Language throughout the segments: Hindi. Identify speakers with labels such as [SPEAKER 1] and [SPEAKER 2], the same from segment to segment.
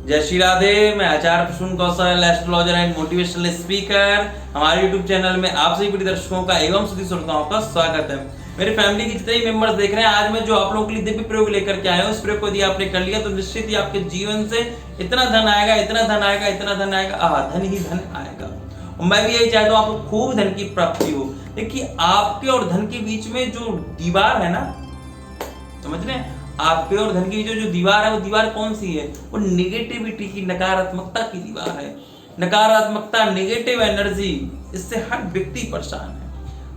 [SPEAKER 1] जय श्री राधे। मैं आचार्य प्रसून कौशल, एस्ट्रोलॉजर एंड मोटिवेशनल स्पीकर। हमारे यूट्यूब चैनल में आप सभी प्रिय दर्शकों का एवं सभी श्रोताओं का स्वागत है। मेरी फैमिली के जितने भी मेंबर्स देख रहे हैं, आज मैं जो आप लोगों के लिए दिव्य प्रयोग लेकर के आया हूँ, इस प्रयोग को यदि आपने कर लिया तो निश्चित ही आपके जीवन से इतना धन आएगा, इतना धन आएगा, इतना धन आएगा, धन ही धन आएगा। और मैं भी यही चाहता हूँ आपको खूब धन की प्राप्ति हो। देखिए, आपके और धन के बीच में जो दीवार है ना, समझ रहे हैं, आपके और धन की जो दीवार है, वो दीवार कौन सी है? वो नेगेटिविटी की, नकारात्मकता की दीवार है। नकारात्मकता, नेगेटिव एनर्जी, इससे हर व्यक्ति परेशान है।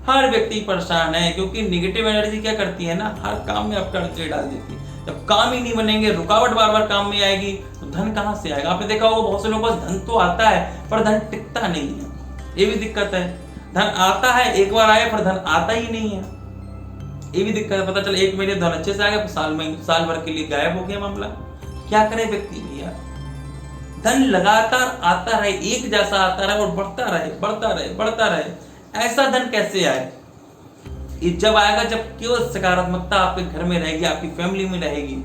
[SPEAKER 1] हर व्यक्ति परेशान है, क्योंकि नेगेटिव एनर्जी क्या करती है ना, हर काम में आपका अड़चन डाल देती है। जब काम ही नहीं बनेंगे, रुकावट बार बार काम में आएगी, तो धन कहां से आएगा? आपने देखा होगा बहुत से लोगों के पास धन तो आता है पर धन टिकता नहीं है। ये भी दिक्कत है। धन आता है, एक बार आया, पर धन आता ही नहीं है। ये भी दिक्कत है। पता चला एक महीने धन अच्छे से आ गया, साल भर के लिए गायब हो गया मामला। क्या करे व्यक्ति भैया? धन लगातार आता रहे, एक जैसा आता रहे और बढ़ता रहे, बढ़ता रहे, बढ़ता रहे। ऐसा धन कैसे आए? ये जब आएगा जब केवल सकारात्मकता आपके घर में रहेगी, आपकी फैमिली में रहेगी,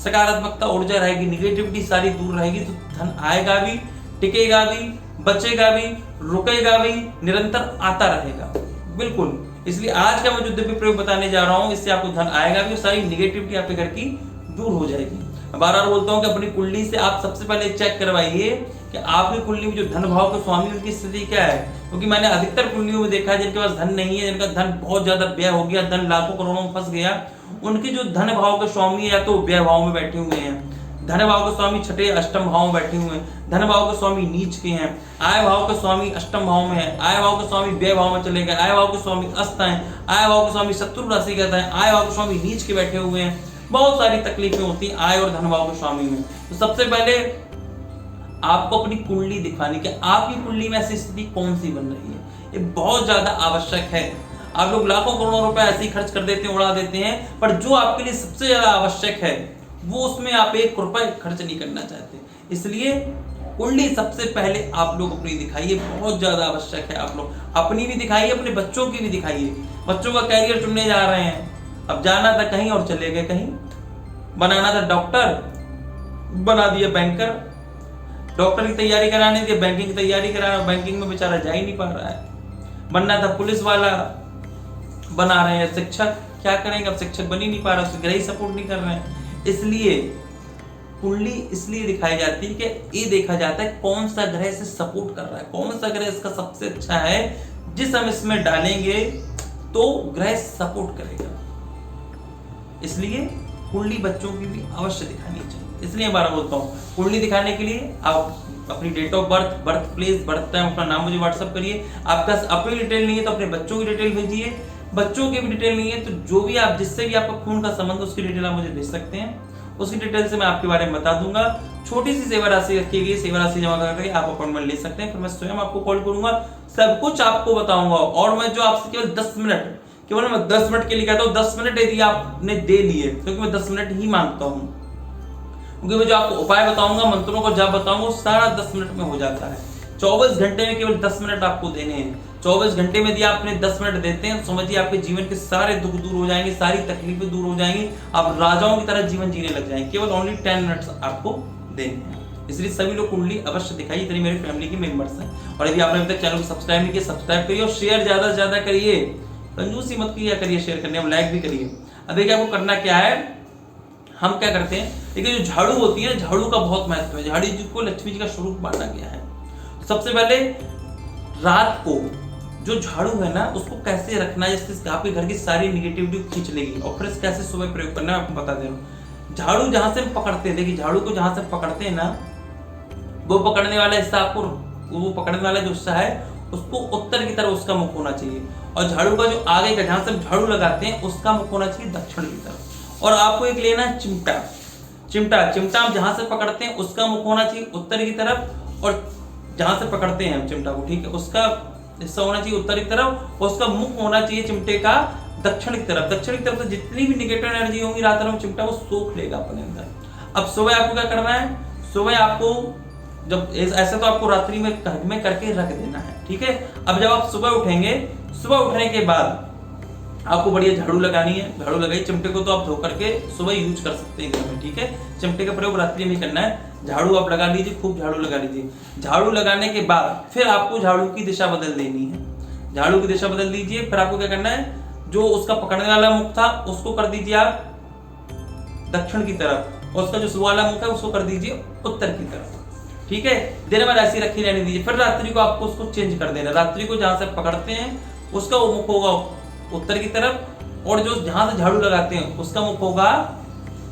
[SPEAKER 1] सकारात्मकता ऊर्जा रहेगी, निगेटिविटी सारी दूर रहेगी, तो धन आएगा भी, टिकेगा भी, बचेगा भी, रुकेगा भी, निरंतर आता रहेगा। बिल्कुल। इसलिए आज का मैं जो दिव्य प्रयोग बताने जा रहा हूं, इससे आपको धन आएगा भी और सारी निगेटिविटी आपके घर की दूर हो जाएगी। मैं बार बार बोलता हूं कि अपनी कुंडली से आप सबसे पहले चेक करवाइए कि आपकी कुंडली में जो धन भाव के स्वामी, उनकी स्थिति क्या है। क्योंकि मैंने अधिकतर कुंडलियों में देखा है जिनके पास धन नहीं है, जिनका धन बहुत ज्यादा व्यय हो गया, धन लाखों करोड़ों में फंस गया, उनके जो धन भाव के स्वामी है या तो व्यय भाव में बैठे हुए हैं, धन भाव के स्वामी छठे अष्टम भाव में बैठे हुए हैं, धन भाव के स्वामी नीच के हैं, आय भाव के स्वामी अष्टम भाव में है, आय भाव के स्वामी व्यय भाव में चले गए, आय भाव के स्वामी अस्त हैं, आय भाव के स्वामी शत्रु राशि का है, आय भाव के स्वामी नीच के बैठे हुए हैं। बहुत सारी तकलीफें होती हैं आय और धन भाव के स्वामी में। तो सबसे पहले आपको अपनी कुंडली दिखानी कि आपकी कुंडली में ऐसी स्थिति कौन सी बन रही है। ये बहुत ज्यादा आवश्यक है। आप लोग लाखों करोड़ों रुपए ऐसे ही खर्च कर देते हैं, उड़ा देते हैं, पर जो आपके लिए सबसे ज्यादा आवश्यक है वो उसमें आप 1 रुपए खर्च नहीं करना चाहते। इसलिए कुंडली सबसे पहले आप लोग अपनी दिखाइए, बहुत ज्यादा आवश्यक है। आप लोग अपनी भी दिखाइए, अपने बच्चों की भी दिखाइए। बच्चों का कैरियर चुनने जा रहे हैं, अब जाना था कहीं और चले गए कहीं, बनाना था डॉक्टर, बना दिया बैंकर, डॉक्टर की तैयारी कराने दी, बैंकिंग की तैयारी करा रहा, बैंकिंग में बेचारा जा ही नहीं पा रहा है। बनना था पुलिस वाला, बना रहे हैं शिक्षक, क्या करेंगे? अब शिक्षक बन ही नहीं पा रहा, उसके ग्रह ही सपोर्ट नहीं कर रहे हैं। इसलिए कुंडली इसलिए दिखाई जाती है कि ये देखा जाता है कौन सा ग्रह से सपोर्ट कर रहा है, कौन सा ग्रह इसका सबसे अच्छा है, जिस हम इसमें डालेंगे तो ग्रह सपोर्ट करेगा। इसलिए कुंडली बच्चों की भी अवश्य दिखानी चाहिए। इसलिए बार बोलता हूँ, कुंडली दिखाने के लिए आप अपनी date of birth, birth place, birth time, अपना नाम मुझे व्हाट्सअप करिए। आपका अपनी डिटेल नहीं है तो अपने बच्चों की डिटेल भेजिए। बच्चों की भी डिटेल नहीं है तो जो भी आप, जिससे भी आपका खून का संबंध, उसकी डिटेल आप मुझे भेज सकते हैं। उसकी डिटेल से मैं आपके बारे में बता दूंगा। छोटी सी सेवा राशि रखी गई, सेवा राशि जमा करके आप अपॉइंटमेंट ले सकते हैं। फिर मैं स्वयं आपको कॉल करूंगा, सब कुछ आपको बताऊंगा। और मैं जो आपसे केवल 10 मिनट, केवल मैं 10 मिनट के लिए कहता हूँ, 10 मिनट यदि आपने दे लिए, क्योंकि मैं 10 मिनट ही मांगता हूँ, क्योंकि मैं जो आपको उपाय बताऊंगा, मंत्रों को जब बताऊंगा, वो सारा 10 मिनट में हो जाता है। 24 घंटे में केवल 10 मिनट आपको देने हैं। 24 घंटे में यदि आपने 10 मिनट देते हैं, समझिए आपके जीवन के सारे दुख दूर हो जाएंगे, सारी तकलीफें दूर हो जाएंगी, आप राजाओं की तरह जीवन जीने लग जाएंगे। केवल ओनली 10 मिनट्स आपको देने हैं। इसलिए सभी लोग कुंडली अवश्य दिखाइए, इतनी मेरी फैमिली के मेंबर्स हैं। और यदि आपने अभी तक चैनल को सब्सक्राइब नहीं किया, सब्सक्राइब करिए और शेयर ज्यादा से ज्यादा करिए। कंजूसी मत किया करिए, शेयर करने में लाइक भी करिए। अब देखिए आपको करना क्या है, हम क्या करते हैं, देखिए जो झाड़ू होती है, झाड़ू का बहुत महत्व है। झाड़ू जी को लक्ष्मी जी का स्वरूप माना गया है। सबसे पहले रात को जो झाड़ू है ना, उसको कैसे रखना है जिससे आपके घर की सारी निगेटिविटी खींच लेगी, और फिर कैसे सुबह प्रयोग करना है आपको बता दे रहा हूँ। झाड़ू जहां से हम पकड़ते हैं, देखिए झाड़ू को जहां से पकड़ते हैं ना, वो पकड़ने वाला हिस्सा आपको, वो पकड़ने वाला जो हिस्सा है उसको उत्तर की तरफ उसका मुख होना चाहिए। और झाड़ू का जो आगे का, जहां से हम झाड़ू लगाते हैं, उसका मुख होना चाहिए दक्षिण की तरफ। और आपको एक लेना है चिमटा। चिमटा हम जहां से पकड़ते हैं उसका मुख होना चाहिए उत्तर की तरफ, और जहां से पकड़ते हैं हम चिमटा को, ठीक है, उसका हिस्सा होना चाहिए उत्तर की तरफ, और उसका मुख होना चाहिए चिमटे का दक्षिण की तरफ। दक्षिण की तरफ से जितनी भी निगेटिव एनर्जी होंगी रात में चिमटा वो सोख लेगा अपने अंदर। अब सुबह आपको क्या करना है, सुबह आपको जब ऐसे तो आपको रात्रि में घर में करके रख देना है, ठीक है। अब जब आप सुबह उठेंगे, सुबह उठने के बाद आपको बढ़िया झाड़ू लगानी है, झाड़ू लगाई। चिमटे को तो आप धो करके सुबह यूज कर सकते हैं घर में, ठीक है। चिमटे का प्रयोग रात्रि में करना है। झाड़ू आप लगा लीजिए, खूब झाड़ू लगा लीजिए। झाड़ू लगाने के बाद फिर आपको झाड़ू की दिशा बदल देनी है। झाड़ू की दिशा बदल दीजिए। फिर आपको क्या करना है, जो उसका पकड़ने वाला मुख था उसको कर दीजिए आप दक्षिण की तरफ, और उसका जो सुबह वाला मुख है उसको कर दीजिए उत्तर की तरफ, ठीक है। दिन भर ऐसी रखी रहने दीजिए। फिर रात्रि को आपको उसको चेंज कर देना। रात्रि को जहां से पकड़ते हैं उसका वो मुख होगा उत्तर की तरफ, और जो जहां से झाड़ू लगाते हैं उसका मुख होगा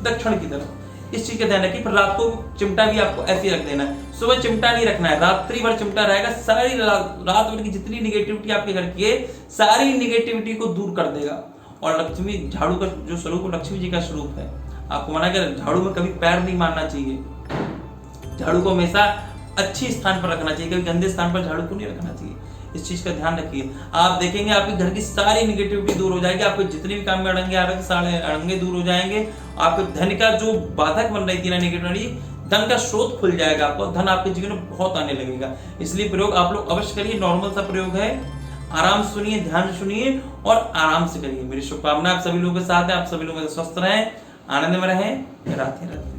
[SPEAKER 1] दक्षिण की तरफ। इस चीज का ध्यान रखिए। फिर रात को चिमटा भी आपको ऐसे ही रख देना है। सुबह चिमटा नहीं रखना है, रात्रि भर चिमटा रहेगा। सारी रात भर की जितनी निगेटिविटी आपके घर की है, सारी निगेटिविटी को दूर कर देगा। और लक्ष्मी, झाड़ू का जो स्वरूप लक्ष्मी जी का स्वरूप है। आपको मना कर झाड़ू में कभी पैर नहीं मारना चाहिए। झाड़ू को हमेशा अच्छी स्थान पर रखना चाहिए, कभी गंदे स्थान पर झाड़ू को नहीं रखना चाहिए। इस चीज का ध्यान रखिए। आप देखेंगे आपके घर की सारी निगेटिविटी दूर हो जाएगी। आपके जितने भी काम में अड़ंगे आ रहे थे सारे अड़ंगे दूर हो जाएंगे। आपके धन का जो बाधक बन रही थी ना निगेटिविटी, धन का स्रोत खुल जाएगा। आपको धन आपके जीवन में बहुत आने लगेगा। इसलिए प्रयोग आप लोग अवश्य करिए। नॉर्मल सा प्रयोग है, आराम से सुनिए, ध्यान से सुनिए और आराम से करिए। मेरी शुभकामना आप सभी लोगों के साथ है। आप सभी लोग स्वस्थ रहें, आनंद में रहें। राधे राधे।